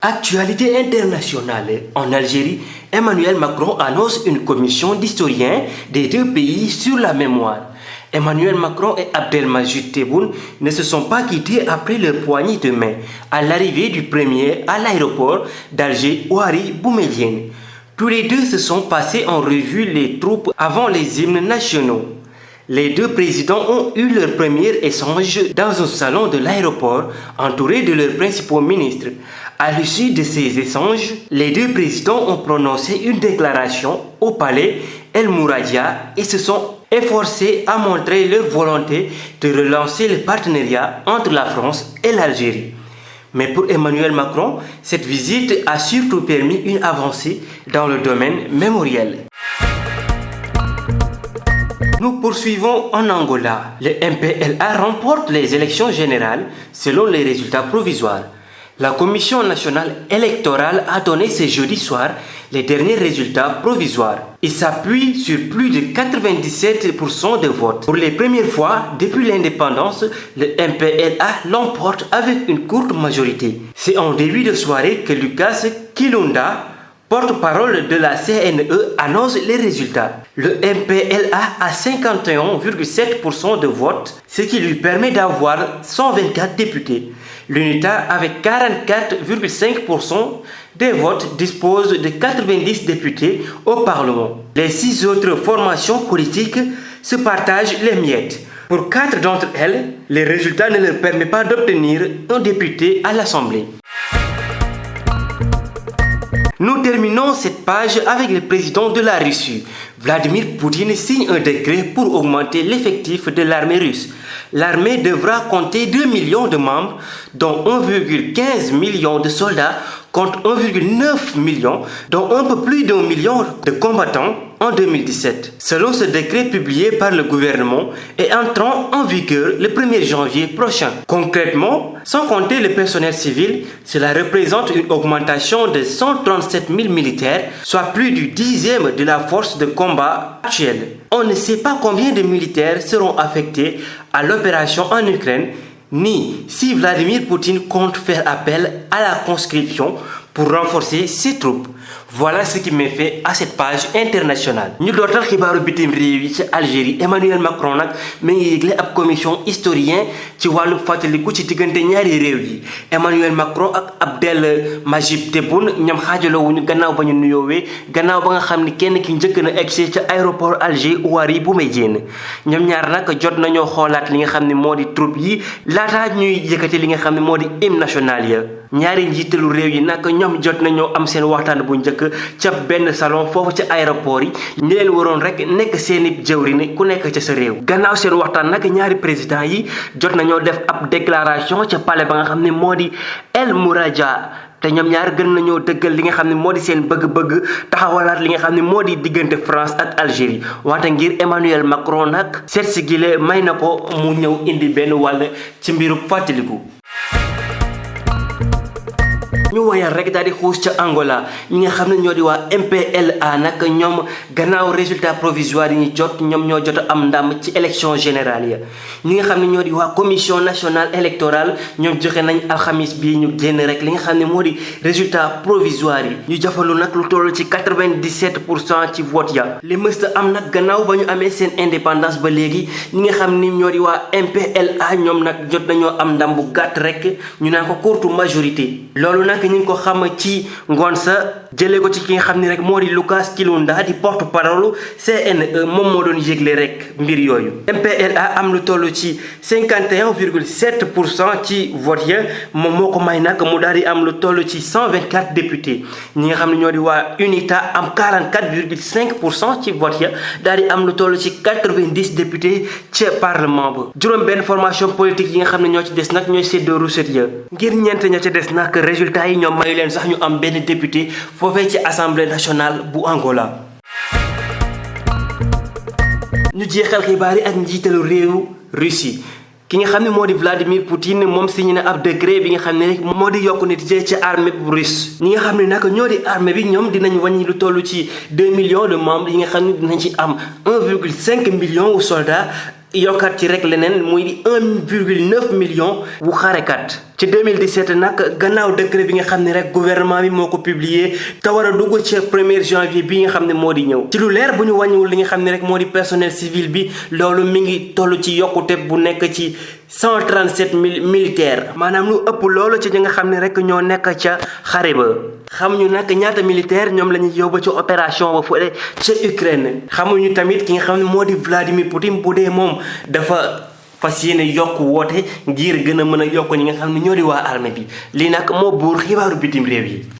Actualité internationale. En Algérie, Emmanuel Macron annonce une commission d'historiens des deux pays sur la mémoire. Emmanuel Macron et Abdelmajid Tebboune ne se sont pas quittés après leur poignée de main à l'arrivée du premier à l'aéroport d'Alger Ouari Boumediene. Tous les deux se sont passés en revue les troupes avant les hymnes nationaux. Les deux présidents ont eu leur premier échange dans un salon de l'aéroport, entourés de leurs principaux ministres. À l'issue de ces échanges, les deux présidents ont prononcé une déclaration au palais El Mouradia et se sont efforcés à montrer leur volonté de relancer le partenariat entre la France et l'Algérie. Mais pour Emmanuel Macron, cette visite a surtout permis une avancée dans le domaine mémoriel. Nous poursuivons en Angola. Le MPLA remporte les élections générales selon les résultats provisoires. La Commission nationale électorale a donné ce jeudi soir les derniers résultats provisoires. Il s'appuie sur plus de 97% de votes. Pour les premières fois depuis l'indépendance, le MPLA l'emporte avec une courte majorité. C'est en début de soirée que Lucas Kilunda, porte-parole de la CNE, annonce les résultats. Le MPLA a 51,7% de votes, ce qui lui permet d'avoir 124 députés. L'UNITA, avec 44,5% des votes, dispose de 90 députés au Parlement. Les 6 autres formations politiques se partagent les miettes. Pour 4 d'entre elles, les résultats ne leur permettent pas d'obtenir un député à l'Assemblée. Nous terminons cette page avec le président de la Russie. Vladimir Poutine signe un décret pour augmenter l'effectif de l'armée russe. L'armée devra compter 2 millions de membres, dont 1,15 million de soldats contre 1,9 million, dont un peu plus d'1 million de combattants en 2017. Selon ce décret publié par le gouvernement et entrant en vigueur le 1er janvier prochain. Concrètement, sans compter le personnel civil, cela représente une augmentation de 137 000 militaires, soit plus du dixième de la force de combat actuelle. On ne sait pas combien de militaires seront affectés à l'opération en Ukraine, ni si Vladimir Poutine compte faire appel à la conscription pour renforcer ses troupes. Voilà ce qui met fait à cette page internationale. Ñu dootal xibaaru bitim réew yi ci Algérie. Emmanuel Macron nag mi ngi yëgle ab commission historien ci wàllu fàttaliku ci diggante ñaari réew yi. Emmanuel Macron ak Abdelmajid Tebboune ñoom xaajaloo wuñu gannaaw ba ñu nuyoowee gannaaw ba nga xam ni kenn ki njëkk na egsi ca aéroport Alger Ouari Boumediene. ñoom ñaar nag jot nañoo xoolaat li nga xam ne moo di troupe yi laataa ñuy yëkkati li nga xam ne moo di hymne national ya. ñaari njiitalu réew yi nag ñoom jot nañoo am seen waxtaan bu njëkk ca benn salon foofu ca aéroport yi ñi leen waroon rek nekk seeni jëwriñ ku nekk ca sa réew. Gannaaw seen waxtaan nag ñaari président yi jot nañoo def ab déclaration ca palais ba nga xam ne moo di El Mouradia te ñoom ñaar gën nañoo dëggal li nga xam ne moo di seen bëgg-bëgg taxawalaat li nga xam ne moo di diggante France ak Algérie wante ngir Emmanuel Macron nag seet si gile may na ko mu ñëw indi benn wàll ci mbiru fàttaliku. ñu woyal rek daal di xuus ca Angola ñi nga xam ne ñoo di waa MPLA nag ñoom gannaaw résultat provisoire yi ñu jot ñoom ñoo jot am ndam ci élection générale ya. ñi nga xam ne ñoo di waa commission nationale électorale ñoom joxe nañ alxamis bi ñu génn rek li nga xam ne moo di résultat provisoire yi ñu jafalu nag lu toll ci 97% ci vote ya. li mësta am nag gannaaw ba ñu amee seen indépendance ba léegi ñi nga xam ni ñoo di waa MPLA ñoom nag jot nañoo am ndam bu gàtt rek ñu naan ko courte majorité. loolu nag ñu ngi ko xam ci ngoon sa jëlee ko ci ki nga xam ne rek moo di Lucas Kilunda di porte-parole CNE moom moo doon yëgle rek mbir yooyu. MPLA am lu toll ci 51,7% ci vote ya moom moo ko may nag mu daal di am lu toll ci 124 députés ñi nga xam ne ñoo di waa UNITA am 44,5% ci vote ya daal di am lu toll ci 90 députés ci parlement ba. juróom benn formation politique yi nga xam ne ñoo ci des nag ñooy séddoo recette ya ngir ñeent ña ca des nag résultat yi ñoom mayu leen sax ñu am benn député foofee ci assemblée nationale bu Angola. ñu jeexal xibaar yi ak njiitalu réew Russie ki nga xam ne moo di Vladimir Poutine moom signé na ab décret bi nga xam ne rek moo di yokk nit ci armée bu russe. ñi nga xam ne nag ñoo di armée bi ñoom dinañ wàññi lu toll ci 2 millions de membres yi nga xam ne dinañ ci am 1,5 million wu soldats yokkaat ci rek leneen muy di 1,9 million wu xarekat ci 2017 nag gannaaw décret bi nga xam ne rek gouvernement bi moo ko publié te war a dugg ci 1er janvier bi nga xam ne moo di ñëw ci lu leer bu ñu wàññiwul li nga xam ne rek moo di personnel civil bi loolu mi ngi toll ci yokkute bu nekk ci 137 militaires maanaam lu ëpp loolu ci ñi nga xam ne rek ñoo nekk ca xare ba xamuñu nag ñaata militaire ñoom la ñuy yóbbu ci opération ba fële ca Ukraine xamuñu tamit ki nga xam ne moo di Vladimir Poutine bu dee moom dafa fas yéene yokk woote ngir gën a mën a yokk ñi nga xam ne ñoo di waa armée bi lii nag moo buur xibaaru bitim réew yi